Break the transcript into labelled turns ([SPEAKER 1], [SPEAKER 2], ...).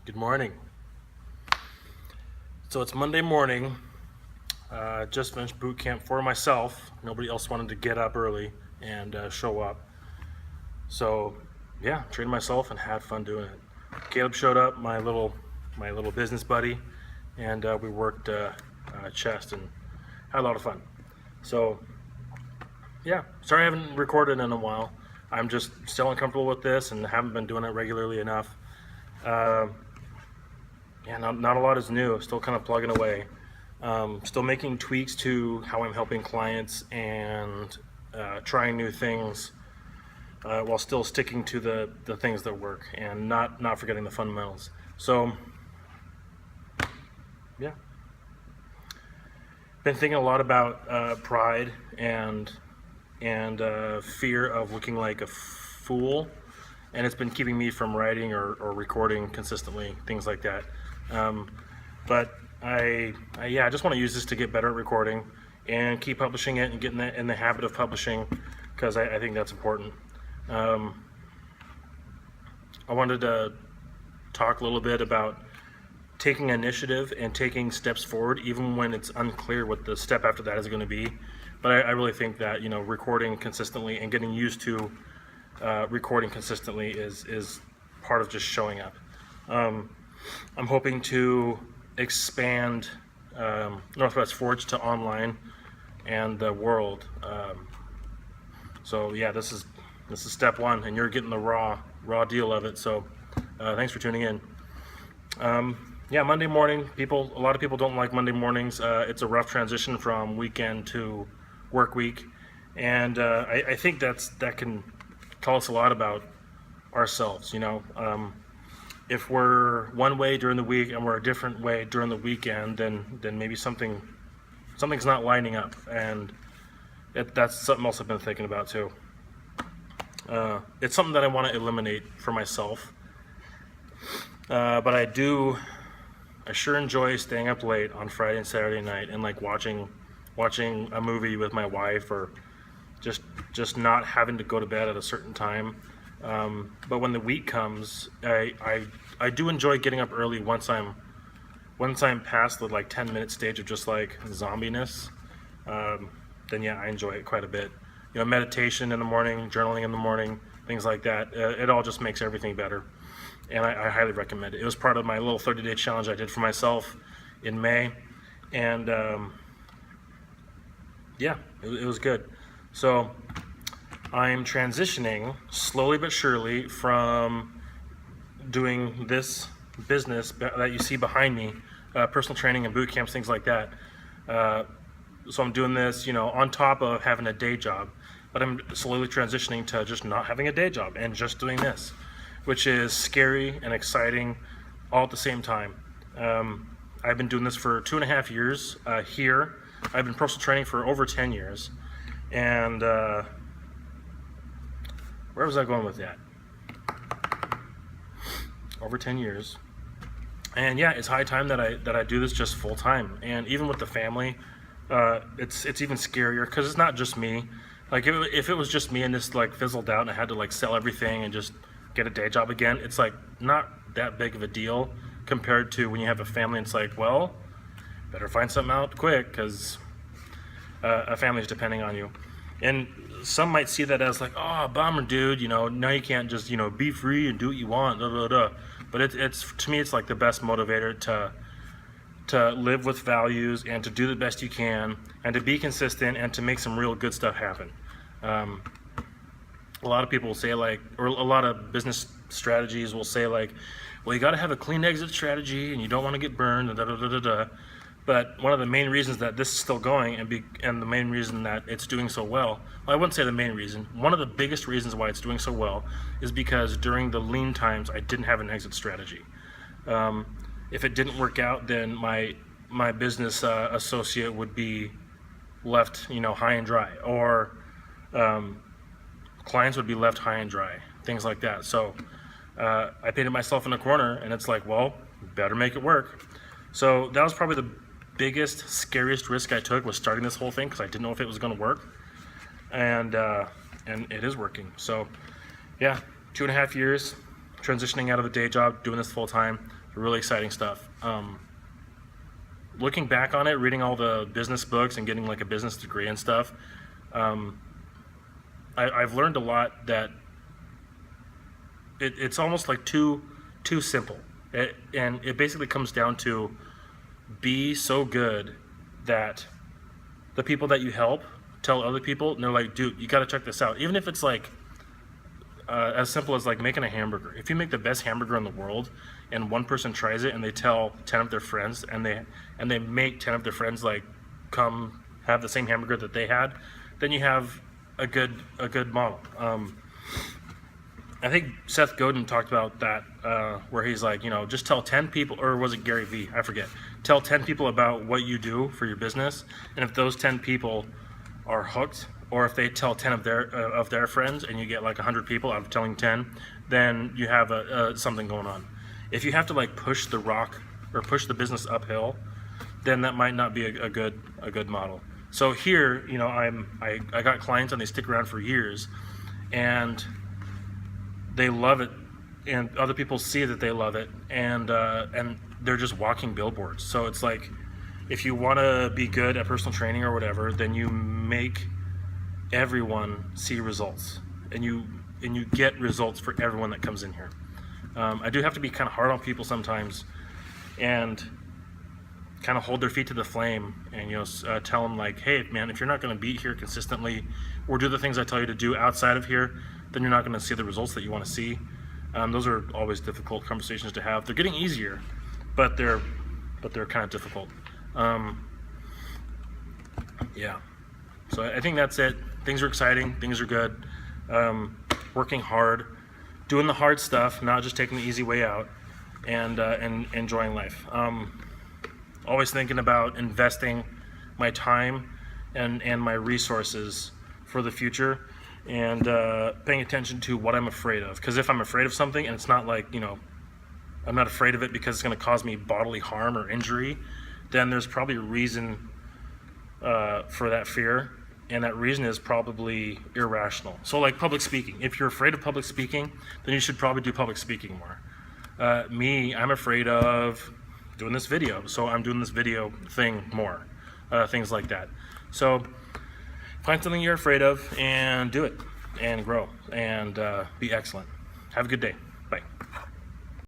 [SPEAKER 1] Good morning. So it's Monday morning. Just finished boot camp for myself. Nobody else wanted to get up early and show up. So yeah, trained myself and had fun doing it. Caleb showed up, my little business buddy, and we worked chest and had a lot of fun. So yeah, sorry I haven't recorded in a while. I'm just still uncomfortable with this and haven't been doing it regularly enough. Uh, Yeah, not a lot is new. Still kind of plugging away. Still making tweaks to how I'm helping clients and trying new things while still sticking to the things that work and not forgetting the fundamentals. So, yeah, been thinking a lot about pride and fear of looking like a fool, and it's been keeping me from writing or recording consistently, things like that. Um, but I just want to use this to get better at recording and keep publishing it and get in the habit of publishing because I think that's important. Um, I wanted to talk a little bit about taking initiative and taking steps forward, even when it's unclear what the step after that is going to be. But I really think that recording consistently and getting used to recording consistently is part of just showing up. Um, I'm hoping to expand Northwest Forge to online and the world. So yeah, this is step one, and you're getting the raw deal of it. So thanks for tuning in. Yeah, Monday morning. A lot of people don't like Monday mornings. It's a rough transition from weekend to work week, and I think that can tell us a lot about ourselves. If we're one way during the week and we're a different way during the weekend, then maybe something's not lining up, and that's something else I've been thinking about too. It's something that I want to eliminate for myself, but I sure enjoy staying up late on Friday and Saturday night and like watching a movie with my wife, or just not having to go to bed at a certain time. But when the week comes, I do enjoy getting up early once I'm past the like 10-minute stage of just like zombiness. Then yeah, I enjoy it quite a bit. Meditation in the morning, journaling in the morning, things like that. It all just makes everything better, and I highly recommend it. It was part of my little 30-day challenge I did for myself in May, and yeah, it was good. So I'm transitioning slowly but surely from doing this business that you see behind me, personal training and boot camps, things like that. So I'm doing this, on top of having a day job, but I'm slowly transitioning to just not having a day job and just doing this, which is scary and exciting all at the same time. I've been doing this for 2.5 years here. I've been personal training for over 10 years. And where was I going with that? Over 10 years. And yeah, it's high time that I do this just full time. And even with the family, it's even scarier because it's not just me. Like if it was just me and this like fizzled out and I had to like sell everything and just get a day job again, it's like not that big of a deal compared to when you have a family. It's like, well, better find something out quick because a family's depending on you. And some might see that as like, oh, bummer, dude. Now you can't just be free and do what you want. Da, da, da. But it's to me, it's like the best motivator to live with values and to do the best you can and to be consistent and to make some real good stuff happen. A lot of people will say like, or a lot of business strategies will say like, well, you got to have a clean exit strategy and you don't want to get burned. Da, da, da, da, da. But one of the main reasons that this is still going and the main reason that it's doing so well, I wouldn't say the main reason, one of the biggest reasons why it's doing so well is because during the lean times, I didn't have an exit strategy. If it didn't work out, then my business associate would be left, high and dry, or clients would be left high and dry, things like that. So I painted myself in a corner, and it's like, well, better make it work. So that was probably the biggest, scariest risk I took, was starting this whole thing because I didn't know if it was going to work, and it is working. So yeah, 2.5 years transitioning out of a day job, doing this full time. really exciting stuff. Looking back on it, reading all the business books and getting like a business degree and stuff, I've learned a lot that it's almost like too simple. And it basically comes down to be so good that the people that you help tell other people, and they're like, dude, you got to check this out. Even if it's like as simple as like making a hamburger. If you make the best hamburger in the world and one person tries it and they tell 10 of their friends, and they make 10 of their friends like come have the same hamburger that they had, then you have a good model. I think Seth Godin talked about that, where he's like, just tell 10 people, or was it Gary Vee? I forget. Tell 10 people about what you do for your business, and if those 10 people are hooked, or if they tell 10 of their friends, and you get like 100 people out of telling 10, then you have something going on. If you have to like push the rock or push the business uphill, then that might not be a good model. So here, I got clients and they stick around for years, and they love it, and other people see that they love it, and they're just walking billboards. So it's like, if you want to be good at personal training or whatever, then you make everyone see results, and you get results for everyone that comes in here. I do have to be kind of hard on people sometimes, and kind of hold their feet to the flame, and tell them like, hey man, if you're not going to be here consistently or do the things I tell you to do outside of here, then you're not going to see the results that you want to see. Those are always difficult conversations to have. They're getting easier, but they're kind of difficult. Yeah. So I think that's it. Things are exciting. Things are good. Working hard, doing the hard stuff, not just taking the easy way out, and enjoying life. Always thinking about investing my time and my resources for the future, and paying attention to what I'm afraid of. Because if I'm afraid of something, and it's not like, I'm not afraid of it because it's going to cause me bodily harm or injury, then there's probably a reason for that fear, and that reason is probably irrational. So like public speaking. If you're afraid of public speaking, then you should probably do public speaking more. I'm afraid of doing this video, so I'm doing this video thing more. Things like that. So find something you're afraid of and do it, and grow, and be excellent. Have a good day. Bye.